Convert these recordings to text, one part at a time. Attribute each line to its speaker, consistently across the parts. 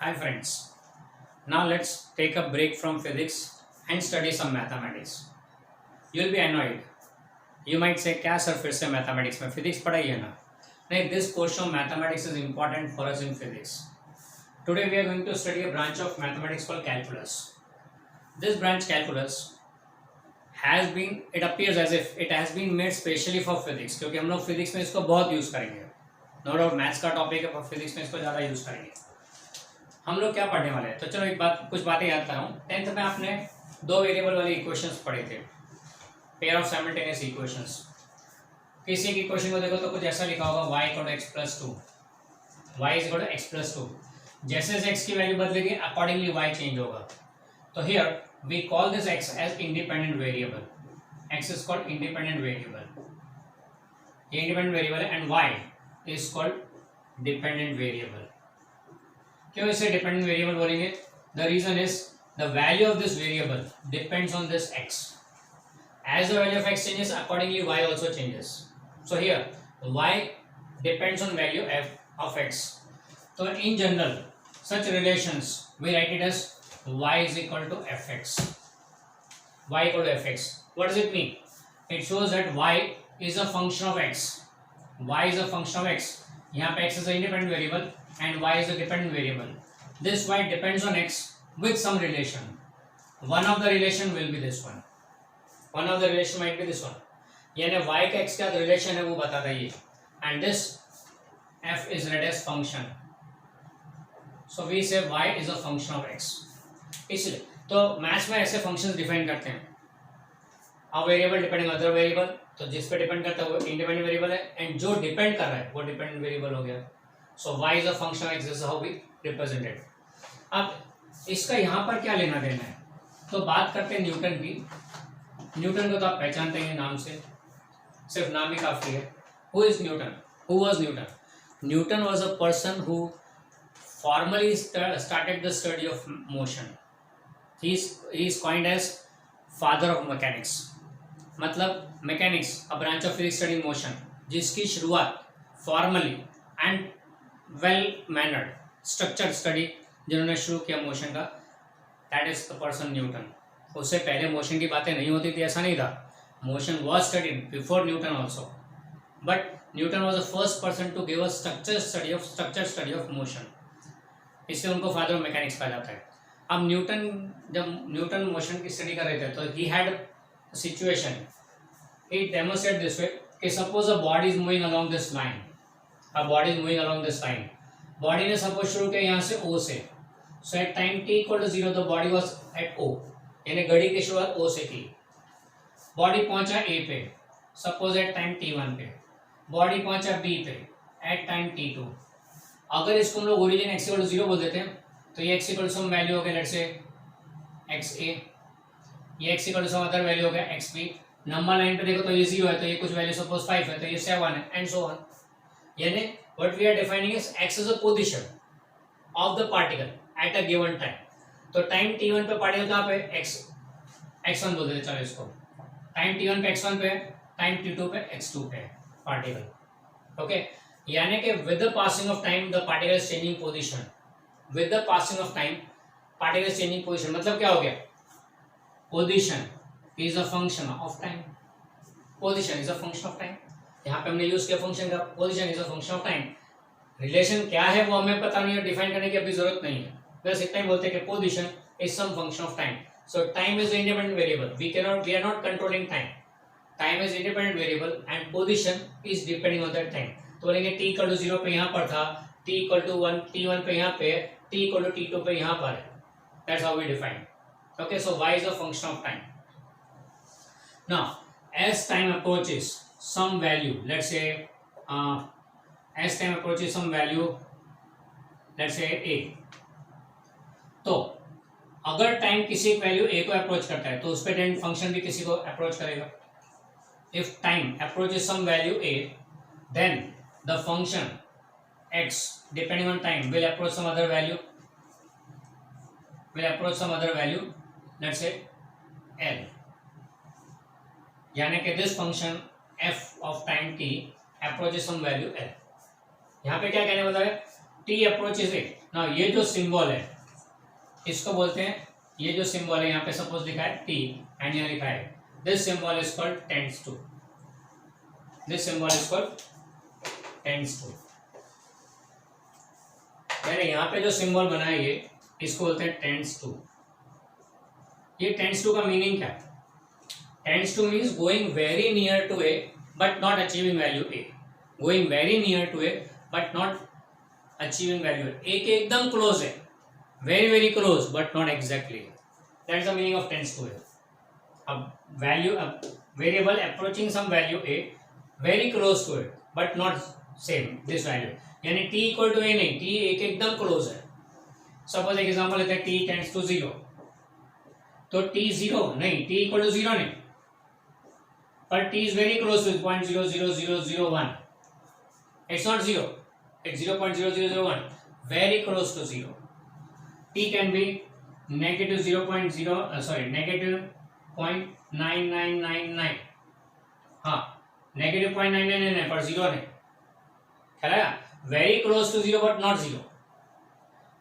Speaker 1: Hi friends, now let's take a break from physics and study some mathematics. You'll be annoyed. You might say क्या sir फिर से mathematics में physics पढ़ाई है ना? नहीं, this portion of mathematics is important for us in physics. Today we are going to study a branch of mathematics called calculus. This branch calculus it appears as if it has been made specially for physics क्योंकि हम लोग physics में इसको बहुत use करेंगे. No doubt maths का topic है पर फिजिक्स में इसको ज़्यादा यूज़ करेंगे. हम लोग क्या पढ़ने वाले हैं तो चलो कुछ बातें याद कराऊं. 10th में आपने दो वेरिएबल वाले इक्वेशंस पढ़े थे, पेयर ऑफ साइमल्टेनियस इक्वेशंस. किसी की इक्वेशन को देखो तो कुछ ऐसा लिखा होगा y equal to x plus two, y is equal to x plus two. जैसे जैसे x की वैल्यू बदलेगी अकॉर्डिंगली y चेंज होगा. तो here we call this x as independent variable. x is called independent variable. ये independent variable है and y is called dependent variable. क्यों इसे डिपेंडेंट वेरिएबल बोलेंगे? The reason is the value of this variable depends on this x. As the value of x changes, accordingly y also changes. So here y depends on value of x. So in general, such relations we write it as y is equal to fx. Y equal to fx. What does it mean? It shows that y is a function of x. Y is a function of x. यहाँ पे x is an independent variable and y is a dependent variable. This y depends on x with some relation. One of the relation will be this one. One of the relation might be this one. यानी y का x का relation है वो बताता है ये. And this f is read as function. So we say y is a function of x. इसलिए तो मैथ्स में ऐसे फंक्शंस डिफाइन करते हैं. अब वेरिएबल डिपेंडिंग अदर वेरिएबल, तो जिस पे डिपेंड करता है वो इंडिपेंडेंट वेरिएबल है एंड जो डिपेंड कर रहा है वो डिपेंडेंट वेरिएबल हो गया. सो y is a function of x. This is how we represent it. अब इसका यहाँ पर क्या लेना देना है तो बात करते हैं न्यूटन की. न्यूटन को तो आप पहचानते हैं नाम से, सिर्फ नाम ही काफी है. Who is Newton? Who was Newton? Newton was a person who formally started the study of motion. He is coined as father of mechanics. मतलब mechanics a branch of physics study motion, जिसकी शुरुआत formally and well mannered structured study जिन्होंने शुरू किया motion का, that is the person Newton. उससे पहले motion की बातें नहीं होती थी, ऐसा नहीं था. Motion was studied before Newton also, but Newton was the first person to give a structure study of motion. इसलिए उनको फादर ऑफ मैकेनिक्स कहा जाता है. अब जब न्यूटन मोशन की स्टडी कर रहे थे तो ही had situation. He demonstrate this way कि suppose a body is moving along this line. A body is moving along this line. Body ने सपोज शुरू किया यहाँ से O से. So at time t equal to 0 the body was at O. यानी घड़ी की शुरुआत O से की. बॉडी पहुंचा A पे, सपोज एट टाइम t1 पे. बॉडी पहुंचा B पे एट टाइम t2. अगर इसको हम लोग ओरिजिन x इक्वल टू 0 बोल देते हैं तो ये x equal to some value हो गया लेट्स से xa. ये x equal to some other value हो गया xb. नंबर लाइन पे देखो तो ये 0 है तो ये कुछ वैल्यू सपोज 5 है तो ये 7 है एंड सो ऑन. यानी what we are defining is x is a position of the particle at a given time. तो टाइम t1 पे पार्टिकल कहाँ पे x1 बोल देते. चलो इसको टाइम t1 पे x1 पे, टाइम t2 पे x2 पे पार्टिकल. ओके, यानी कि with the passing of time the particle is changing position. With the passing of time particle is changing position. मतलब क्या हो गया? Position is a function of time. Position is a function of time. यहाँ पे हमने use किया function का. Position is a function of time. Relation क्या है वो हमें पता नहीं है, डिफाइन करने की अभी जरूरत नहीं है. बस इतना ही बोलते हैं कि position is some function of time. So time is independent variable. We are not controlling time. Time is independent variable and position is depending on that time. तो बोलेंगे t इक्वल टू 0 पे यहाँ पर था, t इक्वल टू 1 t1 पे यहाँ पे, t equal to t2 पे यहाँ पर है. That's how we define. Okay, so y is a function of time. Now as time approaches some value, let's say as time approaches some value, let's say a. तो अगर time किसी value a को approach करता है तो उस पे time function भी किसी को अप्रोच करेगा. If time approaches some value a, then the function x depending on time will approach some other value, let's say l. यानी कि this function f of time t approaches some value l. यहाँ पे क्या कहने वाला है? t approaches a. ना ये जो सिंबल है इसको बोलते हैं, ये जो सिंबल है यहाँ पे सपोज लिखा है टी एंड यहाँ लिखा है this symbol is called tends to, this symbol is called tends to. मैंने यहाँ पे जो सिंबल बनाया ये इसको बोलते हैं टेंड्स टू। ये टेंड्स टू का मीनिंग क्या है? Tends to means going very near to A but not achieving value A, going very near to A but not achieving value A, A के एकदम क्लोज है, very very close but not exactly, that's the meaning of tends to A. अब value, अब variable approaching some value A very close to it but not same this value, यानी t equal to ए नहीं, t ए के एकदम close है। Suppose एक example लेते हैं t टेंड्स टू 0, तो t 0 नहीं, t इक्वल टू 0 नहीं, पर t is very close to 0.00001, it's not 0, it's 0.0001, very close to 0। t can be negative 0.0 sorry negative 0.9999, हाँ नेगेटिव 0.9999 पर 0 नहीं, ख्याल आया? Very close to 0 but not 0,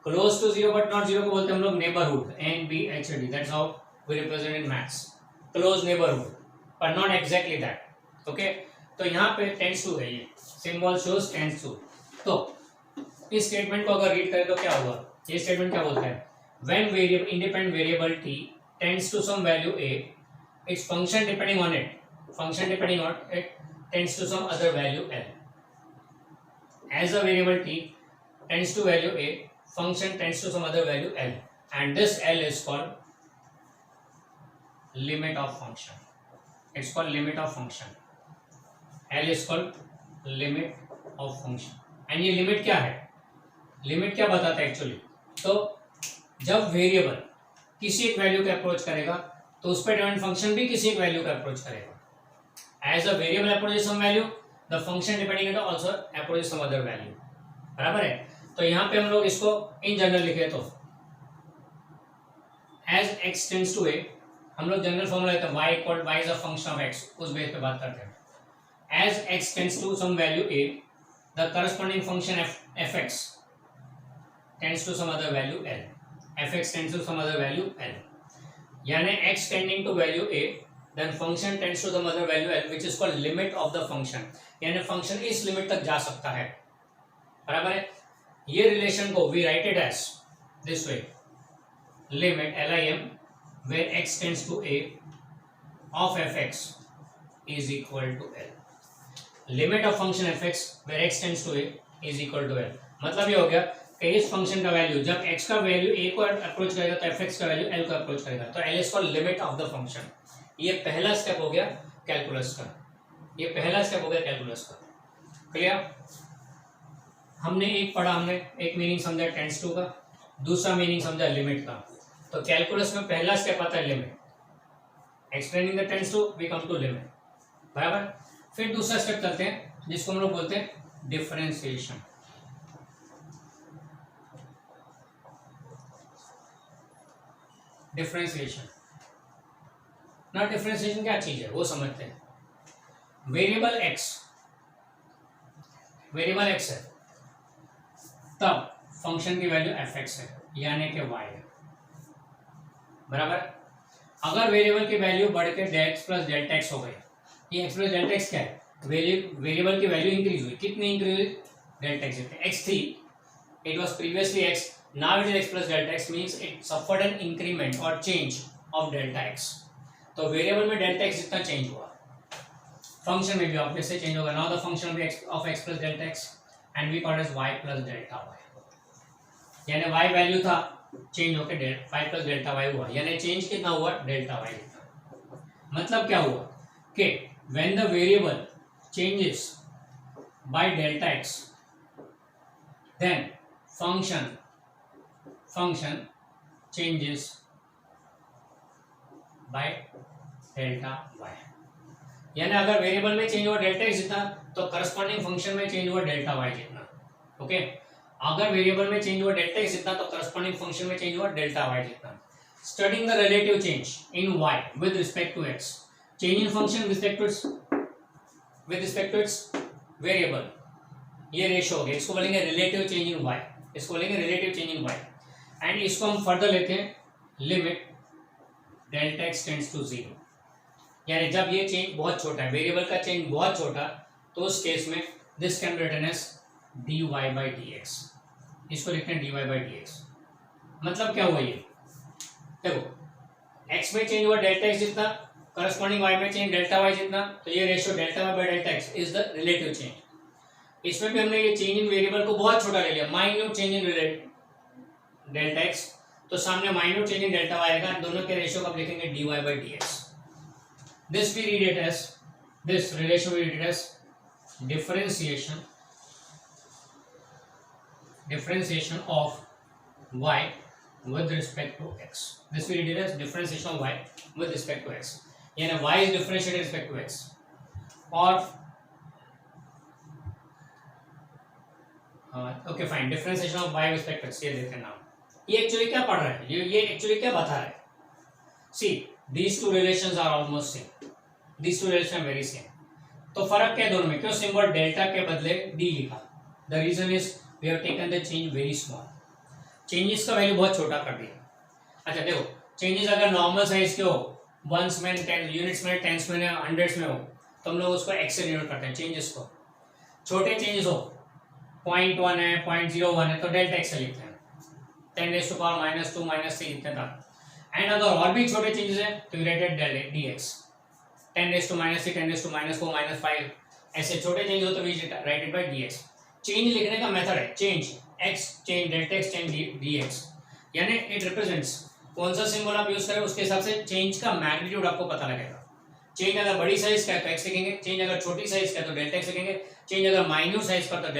Speaker 1: close to 0 but not 0 को बोलते हैं हम लोग neighbourhood, NBHD, that's how we represent in maths, close neighbourhood पर नॉट एग्जैक्टली दैट। ओके, तो यहाँ पे टेंड्स टू है, ये सिंबल शोज टेंड्स टू। तो इस स्टेटमेंट को अगर रीड करें तो क्या होगा? ये स्टेटमेंट क्या बोलता है? When variable independent variable t tends to some value a, its function depending on it, function depending on it tends to some other value l. As a variable t tends to value a, function tends to some other value l, and this l is called limit of function. It's called limit of function. l is called limit of function. and ये limit क्या है? limit क्या बताता है actually? तो जब variable किसी एक वैल्यू के अप्रोच करेगा तो उस पर डिपेंडेंट फंक्शन भी किसी एक वैल्यू का अप्रोच करेगा। As a variable approaches some value, the function depending on also approaches some other value, बराबर है? तो यहाँ पे हम लोग इसको इन जनरल लिखे तो as x tends to a, हम लोग जनरल फॉर्मूला लेते हैं y is a function of x, उस बेस पे बात करते हैं। As x tends to some value a, the corresponding function fx tends to some other value l, fx tends to some other value l, यानी x tending to value a, then function tends to some other value l, which is called limit of the function, यानी function इस limit तक जा सकता है, बराबर है? ये रिलेशन को we write it as this way, limit lim where x tends to a of fx is equal to l, limit of function fx where x tends to a is equal to l। मतलब ये हो गया कि इस function का value जब x का value a को अप्रोच करेगा तो fx का वैल्यू l को अप्रोच करेगा, तो l is called limit of the function. ये पहला स्टेप हो गया कैलकुलस का, ये पहला स्टेप हो गया कैलकुलस का। क्लियर? हमने एक पढ़ा, हमने एक मीनिंग समझा टेंड्स टू का, दूसरा मीनिंग समझा लिमिट का। तो कैलकुलस में पहला स्टेप आता है limit, explaining the tends to we come to limit, बराबर? फिर दूसरा स्टेप चलते हैं जिसको हम लोग बोलते हैं डिफरेंशिएशन। डिफरेंशिएशन ना, डिफरेंशिएशन क्या चीज है वो समझते हैं। वेरिएबल x है, तब फंक्शन की वैल्यू fx है, यानी कि y है, बराबर? अगर वेरिएबल की वैल्यू बढ़ के x प्लस डेल्टा एक्स हो गई, ये x प्लस डेल्टा एक्स क्या है? वेरिएबल की वैल्यू इंक्रीज हुई, कितनी इंक्रीज हुई? डेल्टा एक्स, x थी, it was previously x, now it is x plus delta x, means it suffered an increment or change of delta x। तो variable में delta x जितना change हुआ, function में भी ऑब्वियसली चेंज होगा। Now the function of x plus delta x and we call it as y plus delta y, यानी y value था, change होकर y plus delta y हुआ, यानी चेंज कितना हुआ? डेल्टा y जितना। मतलब क्या हुआ कि when the variable changes by delta x, then function changes by delta y, यानी अगर वेरिएबल में चेंज हुआ डेल्टा एक्स जितना तो करस्पॉन्डिंग फंक्शन में चेंज हुआ डेल्टा वाई जितना। ओके, अगर वेरिएबल में चेंज हुआ डेल्टा एक्स जितना तो करस्पॉन्डिंग फंक्शन में चेंज हुआ डेल्टा वाई जितना। Studying the relative change in y with respect to x, change in function with respect to its variable, ये रेशियो हो गया, इसको बोलेंगे रिलेटिव चेंज इन वाई इसको बोलेंगे relative change in y. And इसको हम फर्दर लेते हैं limit delta x tends to 0, यानी जब ये चेंज बहुत छोटा है, वेरिएबल का चेंज बहुत छोटा, तो उस केस में this can be written as dy by D x. इसको लिखते हैं dy बाई डी एक्स। मतलब क्या हुआ ये, देखो x में चेंज हुआ डेल्टा एक्स जितना, करस्पॉन्डिंग y में चेंज डेल्टा y जितना, तो ये ratio delta y by delta x is the relative change. इसमें भी हमने ये चेंज इन वेरिएबल को बहुत छोटा ले लिया, minute change in delta x, तो सामने minute change in delta y आएगा, दोनों के रेशियो को आप लिखेंगे dy by D x. This we read it as, this relation we read it as differentiation of y with respect to x. This we read it as differentiation of y with respect to x. यानी y is differentiated with respect to x, और okay fine, differentiation of y with respect to x, ये देखते हैं नाम। ये actually क्या पढ़ रहा है, ये एक्चुअली क्या बता रहा है। सी these two relations are almost same, these two relations are very same। तो फर्क क्या है दोनों में, क्यों सिंबल डेल्टा के बदले d लिखा। The reason is we have taken the change very small, changes का वैल्यू बहुत छोटा कर दिया। अच्छा देखो, चेंजेस अगर नॉर्मल साइज के हो, वंस में, यूनिट्स में, टेंस में, हंड्रेड्स में हो, तो हम लोग उसको एक्स से डिनोट करते हैं चेंजेस को। छोटे चेंजेस हो, 0.1 है, 0.01 है, तो डेल्टा एक्स से लिखते हैं, 10⁻⁻2 -3 इतने तक। एंड अगर और भी छोटे चेंजेस है तो रिलेटेड डी एक्स, 10⁻3, 10⁻4, -5, ऐसे छोटे चेंज हो तो we write it by D x. Change लिखने का मेथड है change x, change delta x, change d x, यानी इट रिप्रेजेंट्स, कौन सा सिंबल आप यूज करें उसके हिसाब से चेंज का मैग्नीट्यूड आपको पता लगेगा। चेंज अगर बड़ी साइज का है तो एक्स लिखेंगे, चेंज अगर छोटी साइज का है तो डेल्टा एक्स लिखेंगे, चेंज अगर माइन्यूट साइज का तो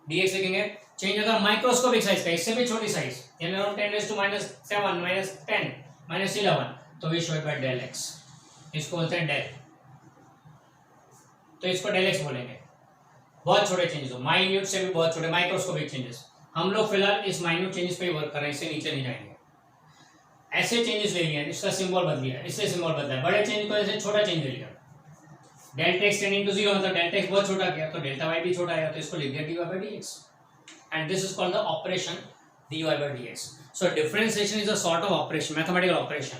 Speaker 1: डी एक्स लिखेंगे, चेंज अगर माइक्रोस्कोपिक साइज का, इससे भी छोटी साइज, यानी अराउंड 10⁻7, -10, -11, तो we show it by del x, इसको बोलते हैं डेल, तो इसको डेल एक्स बोलेंगे। बहुत छोटे चेंजेस हो, माइन्यूट से भी बहुत छोटे, माइक्रोस्कोपिक चेंजेस। हम लोग फिलहाल इस माइन्यूट चेंजेस पे ही वर्क कर रहे हैं, इससे नीचे नहीं जाएंगे। ऐसे चेंजेस ले लिए, इसका सिंबल बदल लिया, इससे सिंबल बदला है, बड़े चेंज को ऐसे छोटा चेंज ले लिया, डेल्टा एक्स टेंडिंग टू 0, मतलब डेल्टा एक्स बहुत छोटा गया तो डेल्टा वाई भी छोटा आया, तो इसको लिख दिया dy by D x, and this is called the operation dy by D x. So differentiation is a sort of operation, mathematical operation.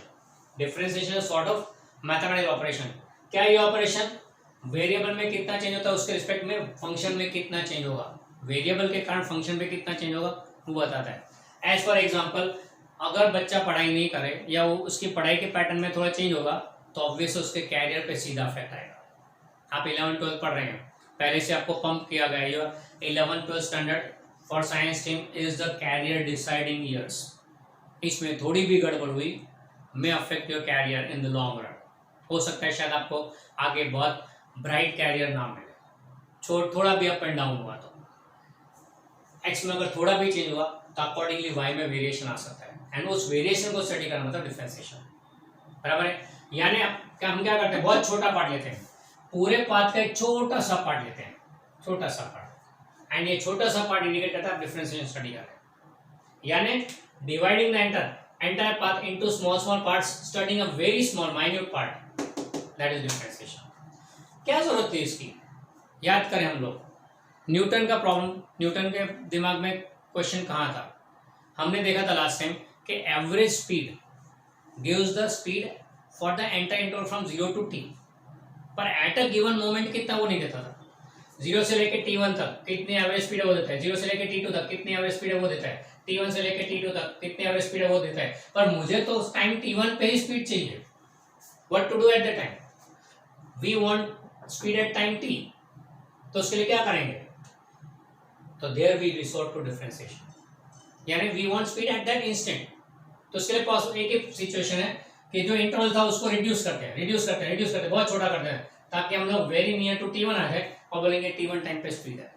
Speaker 1: Differentiation is sort of mathematical operation. क्या ये operation variable में कितना change होता है उसके respect में function में कितना चेंज होगा, वेरिएबल के कारण फंक्शन में कितना चेंज होगा वो बताता है। एज फॉर एग्जांपल, अगर बच्चा पढ़ाई नहीं करे या वो उसकी पढ़ाई के पैटर्न में थोड़ा चेंज होगा तो ऑब्वियस उसके कैरियर पे सीधा इफेक्ट आएगा। आप 11-12 पढ़ रहे हैं, पहले से आपको पंप किया गया है, your 11-12 standard for science stream is the career deciding years. इसमें थोड़ी भी गड़बड़ हुई may affect your career in the long run. हो सकता है शायद आपको आगे बहुत ब्राइट कैरियर ना मिले, थोड़ा भी अप एंड डाउन हुआ तो। एक्स में अगर थोड़ा भी चेंज हुआ तो अकॉर्डिंगली वाई में वेरिएशन आ सकता है, एंड उस वेरिएशन को स्टडी करना मतलब डिफरेंशिएशन, बराबर है। यानी हम क्या करते हैं, बहुत छोटा पार्ट लेते हैं, पूरे पाथ का एक छोटा सा पार्ट लेते हैं, छोटा सा पार्ट, एंड ये छोटा सा पार्ट इंडिकेट करता है आप डिफरेंशिएशन स्टडी कर रहे हैं। यानी dividing the entire path into small parts, studying a very small minute part, that is differentiation. क्या जरूरत थी इसकी, याद करें हम लोग। न्यूटन का प्रॉब्लम, न्यूटन के दिमाग में क्वेश्चन कहाँ था, हमने देखा था लास्ट टाइम कि average speed gives the speed for the entire interval from 0 to t, पर एट अ गिवन मोमेंट कितना वो नहीं देता था। 0 से लेके t1 तक कितनी एवरेज स्पीड है वो देता है, 0 से लेके t2 तक कितनी एवरेज स्पीड है वो देता है, t1 से लेके t2 तक कितनी एवरेज स्पीड है वो देता है। पर मुझे तो उस टाइम t1 पे ही स्पीड चाहिए, what to do at the time, we want speed at time t, तो उसके लिए क्या करेंगे, तो there we resort to differentiation, यानी we want speed at that instant. तो उसके लिए पॉसिबल एक ही सिचुएशन है कि जो इंटरवल था उसको रिड्यूस करते हैं, बहुत छोटा करते हैं, ताकि हम लोग वेरी नियर टू t1 आ जाए और बोलेंगे t1 टाइम पे स्पीड है।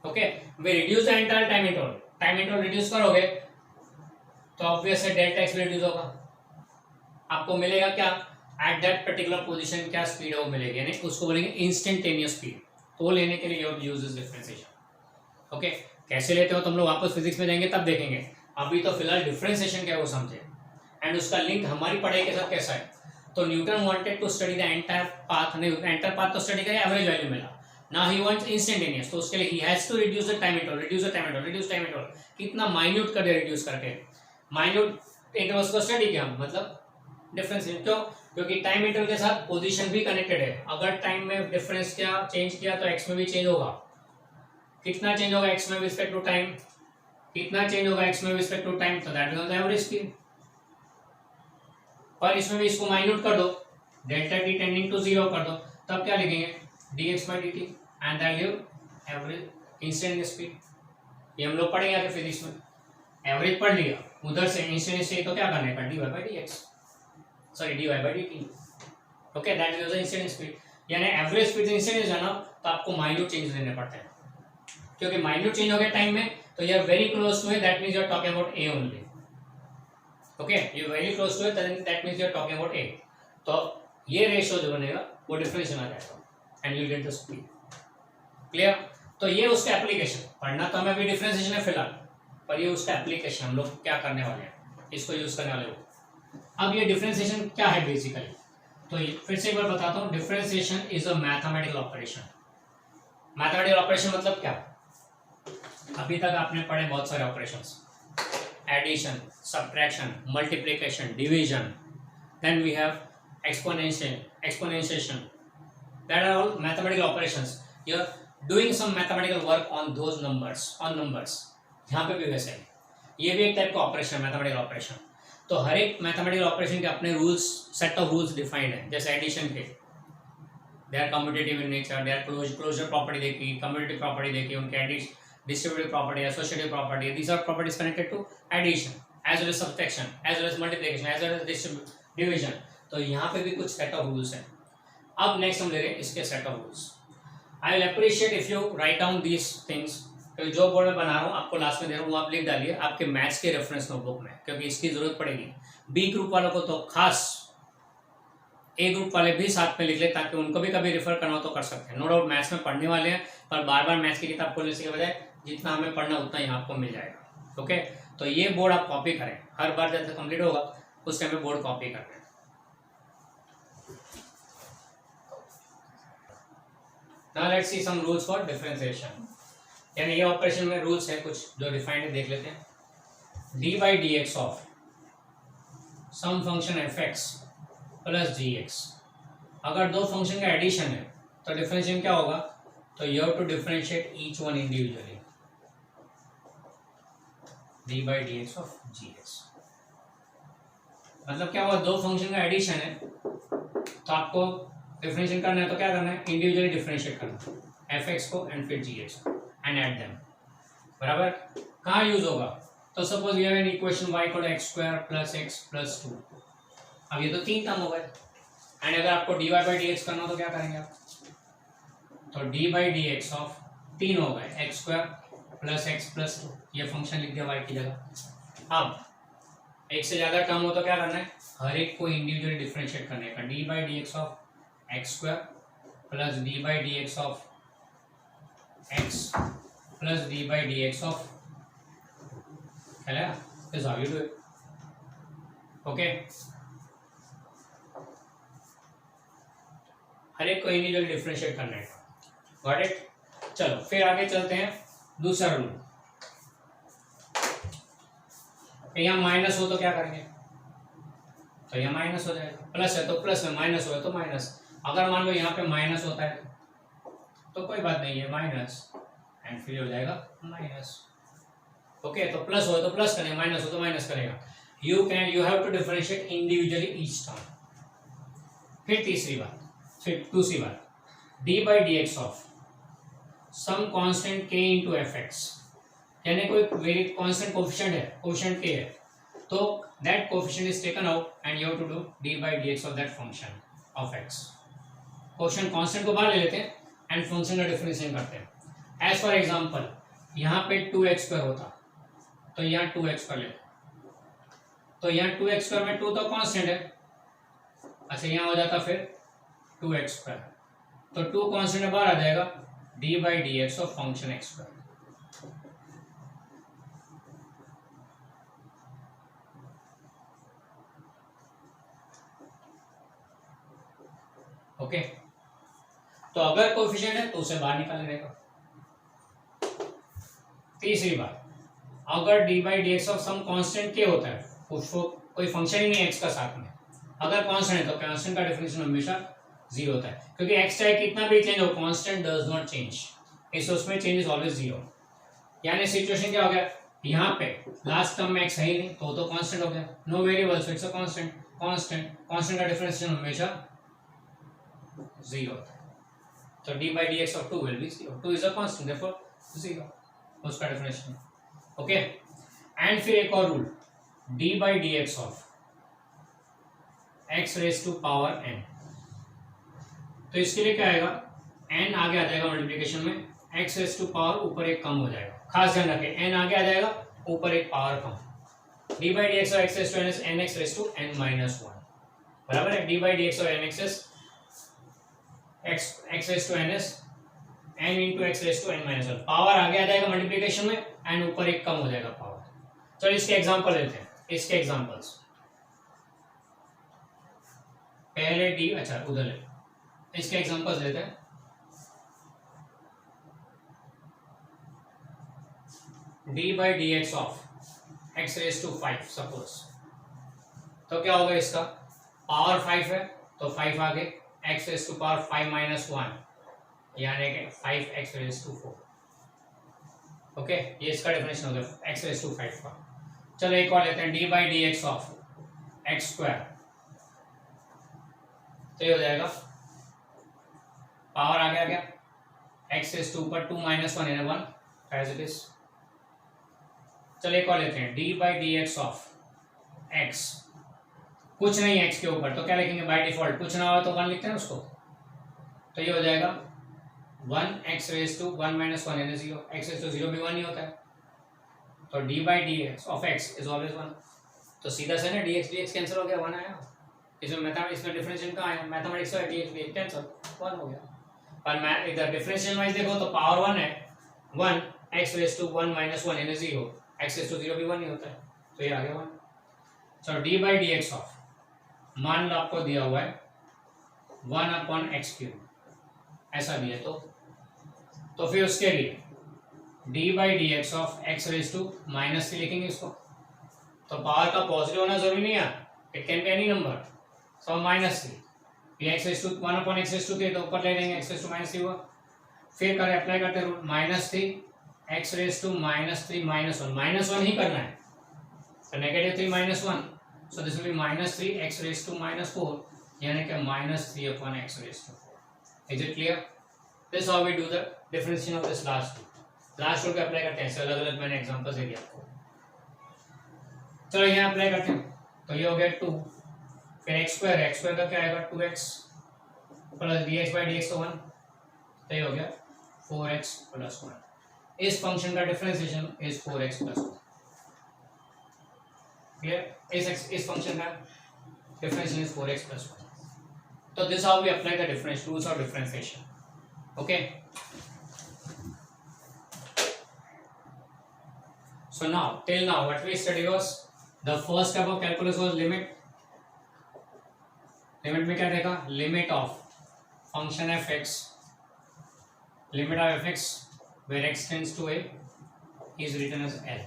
Speaker 1: Okay, we reduce the entire time interval reduce करोगे तो ऑब्वियस है डेल्टा एक्स रिड्यूस होगा, आपको मिलेगा क्या, एट दैट पर्टिकुलर पोजीशन क्या स्पीड है वो मिलेगी, यानी उसको बोलेंगे इंस्टेंटेनियस स्पीड। तो वो लेने के लिए यूज दिस डिफरेंशिएशन। ओके, कैसे लेते हो तुम लोग वापस फिजिक्स में जाएंगे तब देखेंगे, अभी तो फिलहाल डिफरेंशिएशन क्या है वो समझे, एंड उसका लिंक हमारी पढ़ाई के साथ कैसा है। तो Newton wanted to study the entire path, नहीं एंटायर पाथ तो स्टडी करें, एवरेज वैल्यू मिला, ना ही वांट्स इंस्टेंटेनियस, तो उसके लिए ही has to reduce the time interval, reduce time interval, कितना माइन्यूट कर दिया रिड्यूस करके, माइन्यूट इंटरवल्स को स्टडी किया, मतलब डिफरेंस क्यों, क्योंकि टाइम इंटरवल के साथ पोजीशन भी कनेक्टेड है, अगर टाइम में डिफरेंस क्या चेंज किया तो एक्स में भी चेंज होगा, कितना चेंज होगा एक्स में रिस्पेक्ट टू टाइम, कितना चेंज होगा एक्स में रिस्पेक्ट टू टाइम, तो दैट बिकम्स एवरेज स्पीड। पर इसमें भी इसको माइन्यूट कर दो, डेल्टा टी टेंडिंग टू 0 कर दो, तब क्या लिखेंगे dx by dt and that give average instantaneous speed. ये हम लोग पढ़ेंगे आगे फिजिक्स में, एवरेज पढ़ लिया, उधर से इंस्टेंटेनियस से तो क्या करना है dy by dx, sorry dy by dt, okay, that gives the instantaneous speed. यानी एवरेज स्पीड इंस्टेंटेनियस है ना, तो आपको माइन्यूट चेंज लेने पड़ते हैं, क्योंकि माइन्यूट चेंज हो गया टाइम में तो you are very close to it, that means you are talking about a only, okay, you are very close to it, that means you are talking about a। तो ये ratio जो बनेगा वो differential आ जाएगा and you will get the speed, clear. तो ये उसका application, पढ़ना तो हमें अभी डिफरेंशिएशन है फिलहाल, पर ये उसका एप्लीकेशन, हम लोग क्या करने वाले हैं, इसको यूज करने वाले हो। अब ये डिफरेंशिएशन क्या है बेसिकली, तो फिर से एक बार बताता हूँ, differentiation is a mathematical operation. Mathematical operation मतलब क्या, अभी तक आपने पढ़े बहुत सारे operations, addition, subtraction, multiplication, division, then we have exponentiation, that are all mathematical operations, you are doing some mathematical work on those numbers, on numbers। यहाँ पे भी वैसे है, ये भी एक टाइप का ऑपरेशन, मैथमेटिकल ऑपरेशन। तो हर एक मैथमेटिकल ऑपरेशन के अपने rules, set of rules defined है, जैसे एडिशन के they are commutative in nature, they are closure property देखी, कम्यूटेटिव प्रॉपर्टी देखी, उनके distributive property, associative property, these are properties connected to addition as well as subtraction as well as multiplication as well as division. तो यहाँ पे भी कुछ set of rules हैं। अब नेक्स्ट हम ले रहे हैं इसके set of rules. I will appreciate if you write down these things, क्योंकि जो बोर्ड में बना रहा हूँ आपको लास्ट में दे रहा हूँ, आप लिख डालिए आपके मैथ्स के रेफरेंस नोटबुक में, क्योंकि इसकी जरूरत पड़ेगी। बी ग्रुप वालों को तो खास, ए ग्रुप वाले भी साथ में लिख ले, ताकि उनको भी कभी रेफर करना हो तो कर सकते हैं। नो डाउट मैथ्स में पढ़ने वाले हैं, पर बार बार मैथ्स की किताब खोलने से के बजाय जितना हमें पढ़ना उतना यहाँ आपको मिल जाएगा, ओके। तो ये बोर्ड आप कॉपी करें, हर बार जब कंप्लीट होगा उस टाइम पे बोर्ड कॉपी करना है। Now let's see some rules for differentiation, यानी ये ऑपरेशन में रूल्स है कुछ जो डिफाइंड है, देख लेते हैं। D by D x of some function f x plus g x, अगर दो फंक्शन का एडिशन है तो डिफरेंशिएशन क्या होगा, तो you have to differentiate each one individually, d by D x of g x. मतलब क्या होगा, दो फंक्शन का एडिशन है तो आपको डिफरेंशिएट करना है, तो क्या करना है, इंडिविजुअली डिफरेंशिएट करना है, एफ एक्स को एंड फिर जी एक्स को एंड ऐड देम, बराबर। कहाँ यूज होगा, तो suppose we have an equation y equal x square plus x plus 2, अब ये तो तीन टर्म हो गए, एंड अगर आपको dy बाई डी एक्स करना हो तो क्या करेंगे आप, तो d by D x of तीन हो गए, x square plus x plus 2, ये फंक्शन लिख दिया y की जगह। अब एक से ज्यादा टर्म हो तो क्या करना है, हर एक को इंडिविजुअली डिफरेंशिएट करने का, D by D x of X square plus D by D x of X plus D by D x of, चलेगा, this how you do it, okay. हर एक को इंडिविजुअली डिफरेंशिएट करने का, गॉट इट। चलो फिर आगे चलते हैं, दूसरा रूल। यहाँ माइनस हो तो क्या करेंगे, तो यहाँ माइनस हो जाएगा, प्लस है तो प्लस में, माइनस हो तो माइनस। अगर मान लो यहाँ पे माइनस होता है तो कोई बात नहीं है, माइनस एंड फिर हो जाएगा माइनस, ओके। तो प्लस हो तो प्लस करेंगे, माइनस हो तो माइनस करेगा। You have to differentiate individually each term. फिर तीसरी बात, फिर दूसरी बात, d by D x of some constant के इंटू एफ एक्स, यानी कोई वेरी कांस्टेंट कोफिशिएंट है, कोफिशिएंट के है, तो that coefficient is taken out and you have to do d by D x of that function of x. Coefficient constant को बाहर ले लेते हैं एंड फंक्शन का डिफरेंशिएशन करते हैं। एज फॉर एग्जांपल यहाँ पे 2x स्क्वायर होता तो यहाँ 2x कर लेते, तो यहाँ 2x स्क्वायर में 2 तो कांस्टेंट है, अच्छा यहाँ हो जाता फिर 2x स्क्वायर, तो 2 कांस्टेंट है, बाहर आ जाएगा D by D x of function x square, okay. तो अगर कोएफिशिएंट है तो उसे बाहर निकालने रहेगा। तीसरी बात, अगर d by D x of some constant के होता है, उसको कोई फंक्शन ही नहीं एक्स का साथ में, अगर कांस्टेंट है तो कांस्टेंट का डेफिनेशन हमेशा जीरो होता है, क्योंकि एक्स चाहे कितना भी चेंज हो कांस्टेंट डज नॉट चेंज, इस उसमें चेंज इज ऑलवेज जीरो। यानी सिचुएशन क्या हो गया, यहाँ पे लास्ट टर्म में एक्स है ही नहीं तो कांस्टेंट हो गया, no variable so it's a constant, constant का डिफरेंशिएशन हमेशा जीरो होता है। तो d by D x of 2 will be zero, 2 is a constant therefore zero, उसका डिफरेंशिएशन। ओके, एंड फिर एक और rule, d by D x of x raise to power n, तो इसके लिए क्या आएगा, एन आगे आ जाएगा मल्टीप्लिकेशन में, एक्स रेज टू पावर ऊपर एक कम हो जाएगा, खास ध्यान रखें एन आगे आ जाएगा ऊपर एक पावर कम, d by D x of x raise to n x raise to n minus 1, बराबर है, d by D x of n x x raise to n as n into x raise to n minus 1, power आगे आ जाएगा multiplication में, N ऊपर एक कम हो जाएगा पावर। चलो इसके एग्जांपल लेते हैं, इसके एग्जांपल्स पहले डी, अच्छा उधर ले, इसके एग्जांपल्स लेते हैं। D by D x of x raise to 5 suppose, तो क्या होगा, इसका पावर 5 है तो 5 आगे, x raise to power 5 minus 1 यानी कि 5 एक्स रेज टू 4। ओके, ये इसका डेफिनेशन हो गया एक्स रेज टू 5 का। चलो एक और लेते हैं, d by D x of X square, तो ये हो जाएगा पावर आगे आ गया, एक्स रेज टू ऊपर 2 माइनस 1 यानी 1 एज इट इज। चलो एक और लेते हैं, d by D x of x, कुछ नहीं एक्स के ऊपर तो क्या लिखेंगे बाय डिफॉल्ट, कुछ ना हो तो 1 लिखते हैं उसको, तो ये हो जाएगा 1 एक्स रेज टू 1 माइनस 1 यानी 0, एक्स रेज टू 0 भी 1 ही होता है, तो d by D x of x is always 1, तो सीधा से ना डी एक्स कैंसिल हो गया, 1 आया, इसमें मैथमेटिक्स में डिफरेंशियल कहाँ है, मैथमेटिक्स में डी एक्स कैंसिल 1 हो गया, पर मैं इधर डिफरेंशियल वाइज देखो तो पावर 1 है, 1 एक्स रेज टू 1 माइनस 1 यानी 0, एक्स रेज टू 0 भी 1 ही होता है, तो ये आ गया 1। चलो D by D x of, मान लो आपको दिया हुआ है 1 अपॉन एक्स क्यूब, ऐसा दिया तो फिर उसके लिए d by D x of x raise to minus 3 लिखेंगे इसको, तो पावर का पॉजिटिव होना जरूरी नहीं है, it can be any number, so minus 3, x raise to 1 upon x raise to तो ऊपर ले लेंगे, एक्स रेज टू माइनस 3 हुआ, फिर करें अप्लाई करते rule, minus 3 x raise to minus 3 minus 1, minus 1 ही करना है, तो negative 3 minus 1, so this will be minus 3 x raised to minus 4 यानी कि minus 3 upon x raised to 4। Is it clear? This is how we do the differentiation of this last rule। Last rule पे apply करते हैं, अलग अलग मैंने example दे दिया आपको। चलो यहाँ अप्लाई करते हैं, तो ये हो गया 2, फिर एक्स स्क्वायर का क्या आएगा 2x plus D x by D x तो 1, तो ये हो गया 4x प्लस 1, इस फंक्शन का differentiation is 4x plus 1। Clear, इस फंक्शन का डिफरेंशिएशन इज 4x प्लस 1। तो this how we apply the difference rules of differentiation. Okay, so now till now what we studied was the first step of calculus was limit में क्या देखा, limit of function f(x), limit of f(x) where x tends to a is written as L।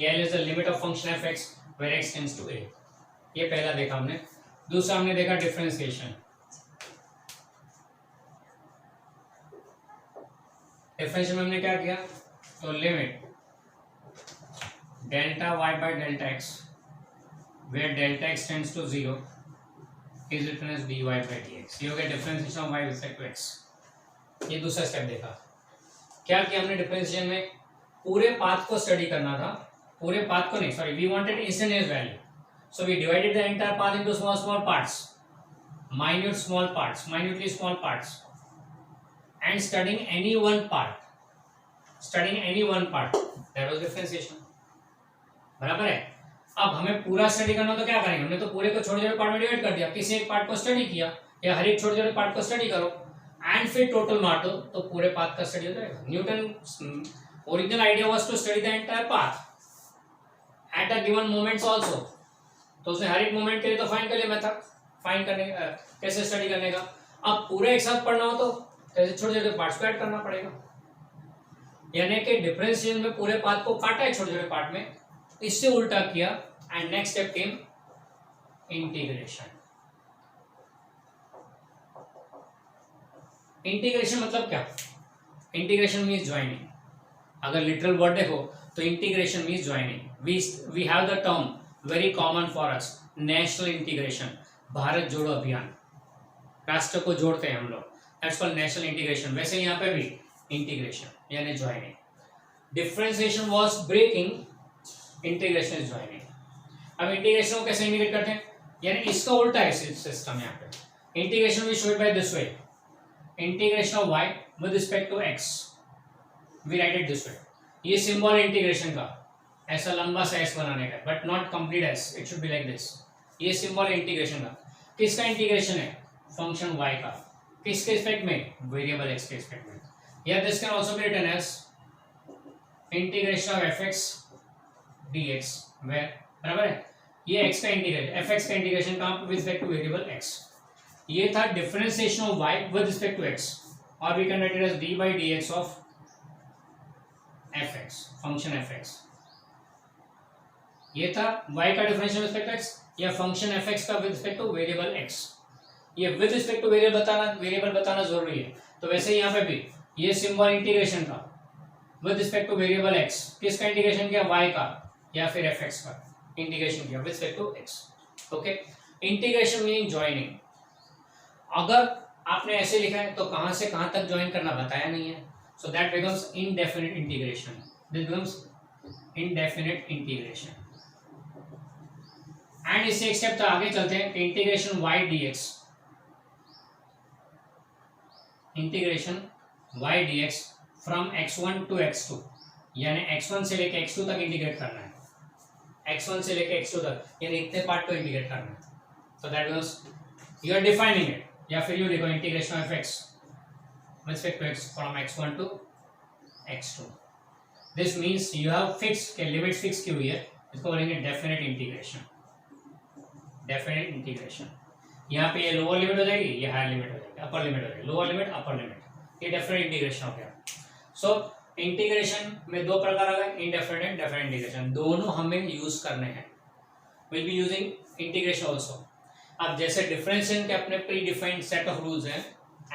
Speaker 1: ये L is the limit of function f(x) where x tends to a, ये पहला देखा हमने। दूसरा हमने देखा डिफरेंशिएशन, डिफरेंशिएशन में हमने क्या किया, तो limit delta y by delta x where delta x tends to 0 is written as dy by dx। ये हो गया differentiation of y with respect to x। ये दूसरा स्टेप देखा, क्या किया हमने डिफरेंशिएशन में, पूरे पाथ को स्टडी करना था, पूरे पाथ को नहीं, sorry, we wanted instantaneous value, so we divided the entire path into small small parts, minutely small parts and studying any one part, that was differentiation। बराबर है। अब हमें पूरा स्टडी करना तो क्या करेंगे, हमने तो पूरे को छोटे छोटे पार्ट में डिवाइड कर दिया, किसी एक पार्ट को स्टडी किया या हर एक छोटे छोटे पार्ट को स्टडी करो एंड फिर टोटल मार दो तो पूरे पाथ का स्टडी हो जाएगा। Newton original idea was to study the entire path at a given moments also, तो उसने हर एक मोमेंट के लिए तो फाइंड कर लिया मेथड, फाइंड करने कैसे स्टडी करने का। अब पूरे एक साथ पढ़ना हो तो तो ऐसे छोटे छोटे पार्ट्स को ऐड करना पड़ेगा, यानी कि डिफरेंशिएशन में पूरे पाथ को काटा है छोटे छोटे पार्ट में, इससे उल्टा किया and next step came integration. Integration मतलब क्या? Integration means joining. अगर लिटरल वर्ड देखो तो integration means joining. We have the term very common for us, national integration, Bharat जोड़ो अभियान, राष्ट्र को जोड़ते हैं हम लोग, दैट्स कॉल्ड नेशनल इंटीग्रेशन। वैसे यहाँ पे भी इंटीग्रेशन यानी joining. Differentiation was breaking, integration is joining. अब इंटीग्रेशन को कैसे इंडिकेट करते हैं? यानी इसका उल्टा है सिस्टम यहाँ पे। Integration we show it by this way, integration of y with respect to x, we write it this way. ये सिंबल है इंटीग्रेशन का, ऐसा लंबा सा s बनाने का, but not complete s, it should be like this. ये symbol है इंटीग्रेशन का। किसका इंटीग्रेशन है? फंक्शन y का। किसके रिस्पेक्ट में? वेरिएबल x के रिस्पेक्ट में। या this can also be written as integration of fx dx, where, बराबर है, ये x का इंटीग्रेशन, fx का इंटीग्रेशन कहां पे? With respect to variable x। ये था differentiation of y with respect to x, और we can write it as dy by dx of fx, function fx। ये था y का differential with respect to x, या function fx का with respect to variable x। ये with respect to variable बताना जरूरी है। तो वैसे यहाँ पे भी ये सिंबल इंटीग्रेशन का with respect to variable x, किसका इंटीग्रेशन किया? y का, या फिर fx का इंटीग्रेशन किया with respect to x। Okay, integration meaning joining. अगर आपने ऐसे लिखा है तो कहां से कहां तक ज्वाइन करना बताया नहीं है, so that becomes indefinite integration, this becomes indefinite integration. And इससे एक स्टेप तो आगे चलते हैं, integration y dx, integration y dx from x1 to x2, यानी x1 से लेके x2 तक इंटीग्रेट करना है, x1 से लेके x2 तक, यानी इतने पार्ट को इंटीग्रेट करना है। So that becomes you are defining it, या फिर यू लिखो integration of x with respect to x from x1 to x2। This means you have fix के लिमिट फिक्स की हुई है, इसको बोलेंगे डेफिनेट इंटीग्रेशन। डेफिनेट इंटीग्रेशन, यहाँ पे ये लोअर लिमिट हो जाएगी, ये हायर लिमिट हो जाएगी, अपर लिमिट हो जाएगी, लोअर लिमिट अपर लिमिट, ये डेफिनेट इंटीग्रेशन हो गया। सो इंटीग्रेशन में दो प्रकार आ गए, इनडेफिनेट एंड डेफिनेट इंटीग्रेशन, दोनों हमें यूज करने हैं। Will be using integration also. अब जैसे डिफरेंशिएशन के अपने predefined set of rules हैं,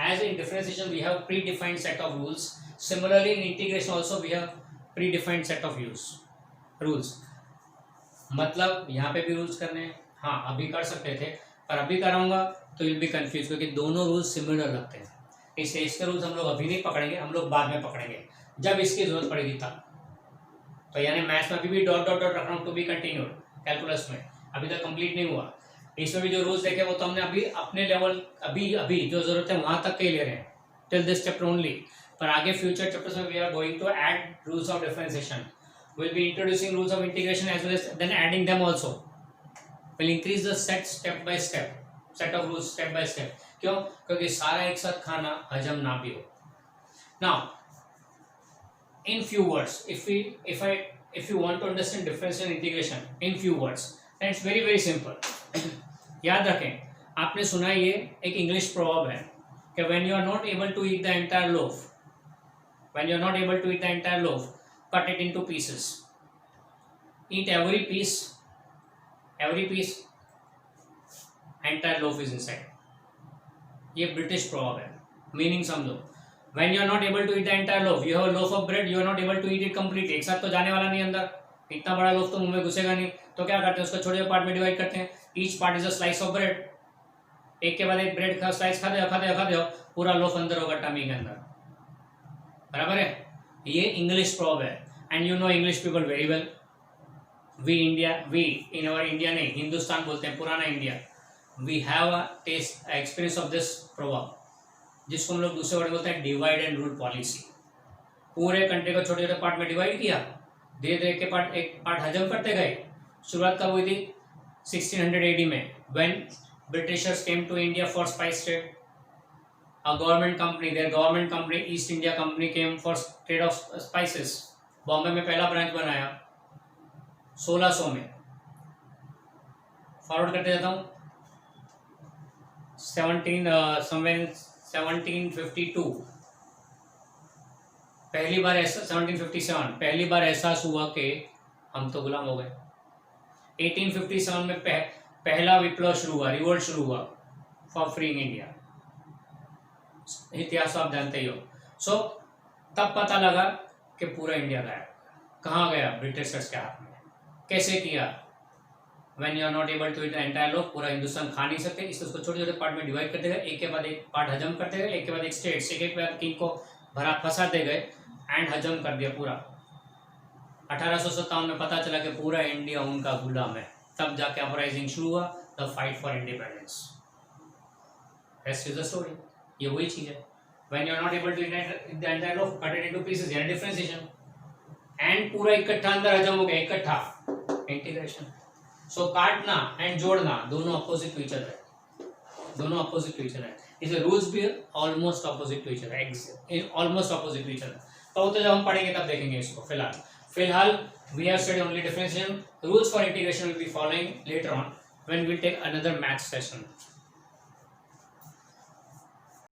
Speaker 1: as in differentiation we have predefined set of rules, similarly in integration also we have predefined set of rules. मतलब यहाँ पे भी rules करने हैं, हाँ अभी कर सकते थे, पर अभी कराऊंगा तो विल बी कंफ्यूज, क्योंकि दोनों रूल्स सिमिलर लगते हैं, इसलिए इसके रूल्स हम लोग अभी नहीं पकड़ेंगे, हम लोग बाद में पकड़ेंगे जब इसकी जरूरत पड़ेगी तब। तो यानी मैथ्स में अभी भी डॉट डॉट डॉट रख रहा हूँ, टू बी कंटिन्यूड, कैलकुलस में अभी तक कंप्लीट नहीं हुआ। इसमें भी जो रूल्स देखे वो तो हमने अभी अपने लेवल, अभी जो जरूरत है वहां तक के ले रहे हैं, टिल दिस चैप्टर ओनली। पर आगे फ्यूचर चैप्टर्स में we are going to add rules of differentiation, will be introducing rules of integration as well as then adding them also, will increase the set step by step, set of rules step by step. क्यों? क्योंकि सारा एक साथ खाना हजम ना भी हो। Now in few words, if you want to understand differential integration in few words, then it's very simple। याद रखें, आपने सुना ये एक इंग्लिश प्रोवर्ब है कि when you are not able to eat the entire loaf, cut it into pieces, eat every piece, entire loaf is inside। ये British proverb है, मीनिंग समझो। When you are not able to eat the entire loaf, you have a loaf of bread, you are not able to eat it completely, एक साथ तो जाने वाला नहीं अंदर, इतना बड़ा लोफ तो मुंह में घुसेगा नहीं, तो क्या करते हैं उसको छोटे छोटे पार्ट में डिवाइड करते हैं। Each part is a slice of bread, एक के बाद एक ब्रेड का स्लाइस खा दो, पूरा लोफ अंदर होगा टमी के अंदर, बराबर है। ये इंग्लिश प्रोवर्ब है, and you know English people very well. We in our India नहीं, हिंदुस्तान बोलते हैं, पुराना India, we have a test experience of this proverb, जिसको हम लोग दूसरे वर्ड बोलते हैं डिवाइड एंड रूल पॉलिसी। पूरे कंट्री को छोटे छोटे पार्ट में डिवाइड किया, धीरे धीरे एक पार्ट हजम करते गए। शुरुआत कब हुई थी? 1600 AD में, when Britishers came to India for spice trade. A government company East India Company came for trade of spices. Bombay में पहला ब्रांच बनाया 1600 में। फॉरवर्ड करते जाता हूँ, 1752 पहली बार ऐसा 1757 पहली बार एहसास हुआ कि हम तो गुलाम हो गए। 1857 में पहला विप्लव शुरू हुआ, रिवोल्ट शुरू हुआ फॉर फ्रीइंग इंडिया। इतिहास आप जानते ही हो। सो तब पता लगा कि पूरा इंडिया गया। कहाँ गया? ब्रिटिशर्स के हाथ में। कैसे किया? When you are not able to eat the entire loaf, पूरा हिंदुस्तान खा नहीं सकते, इसलिए उसको छोटे छोटे पार्ट में डिवाइड करते गए, एक के बाद एक पार्ट हजम करते गए, एक के बाद एक स्टेट्स, एक के बाद किंग को भरा फंसाते गए एंड हजम कर दिया पूरा। 1857 में पता चला कि पूरा इंडिया उनका गुलाम है। तब जाके अपराइजिंग शुरू हुआ, the fight for independence. Rest is the story. ये वही चीज है। When you are not able to eat the entire loaf, cut it into pieces, यानी डिफरेंशिएशन, एंड पूरा इकट्ठा अंदर हजम हो गया, इकट्ठा इंटीग्रेशन। सो काटना एंड जोड़ना दोनों अपोजिट टू ईच अदर है, दोनों अपोजिट टू ईच अदर है। इसे रूल्स भी almost opposite to each other, almost opposite to each other. तो जब हम पढ़ेंगे तब देखेंगे इसको। फिलहाल we have studied only differentiation. Rules for integration will be following later on when we'll take another math session.